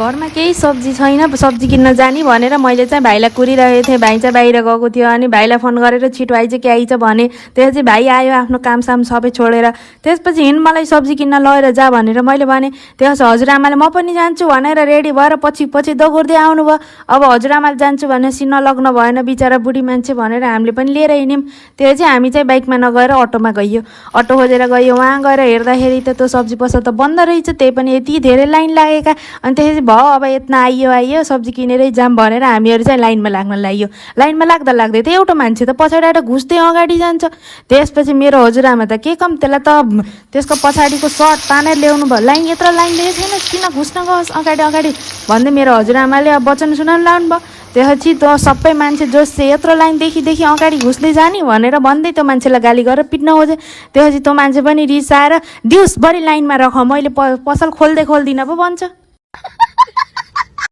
घरमा केही सब्जी छैन, सब्जी किन्न जाने भनेर मैले चाहिँ भाइलाई कुरिरहेको थिएँ। भाइ चाहिँ बाहिर गएको थियो अनि भाइलाई फोन गरेर छिटो आइज के आइज भने त्यसपछि भाइ आयो आफ्नो कामसाम सबै छोडेर। त्यसपछि हिँड मलाई सब्जी किन्न लगेर जा भनेर मैले भने। त्यसपछि हजुरआमाले म पनि जान्छु भनेर रेडी भएर पछि पछि दगुर्दै आउनुभयो। अब हजुरआमाले जान्छु भनेपछि नलग्न भएन बिचरा बुढी मान्छे भनेर हामीले पनि लिएर हिँड्यौँ। त्यो चाहिँ हामी चाहिँ बाइकमा नगएर अटोमा गइयो। अटो खोजेर गयो। वहाँ गएर हेर्दाखेरि त त्यो सब्जी पसल त बन्द रहेछ। त्यही पनि यति धेरै लाइन लागेका। अनि त्यसपछि भयो अब यत्न आइयो सब्जी किनेरै जाम भनेर हामीहरू चाहिँ लाइनमा लाग्न लाग्यो। लाइनमा लाग्दा लाग्दै त एउटा मान्छे त पछाडिबाट घुस्दै अगाडि जान्छ। त्यसपछि मेरो हजुरआमा त के कम त्यसलाई त त्यसको पछाडिको सर्ट तानेर ल्याउनु भयो। लाइन यत्रो लाइन लिएको छैन किन घुस्न गयोस् अगाडि अगाडि भन्दै मेरो हजुरआमाले अब वचन सुनाउनु लाउनु भयो। त्यसपछि त सबै मान्छे जोस चाहिँ यत्रो लाइनदेखि अगाडि घुस्दै जाने भनेर भन्दै त्यो मान्छेलाई गाली गरेर पिट्न खोजे। त्यसपछि त्यो मान्छे पनि रिसाएर दिउस् बढी लाइनमा रख मैले पसल खोल्दिनँ पो भन्छ।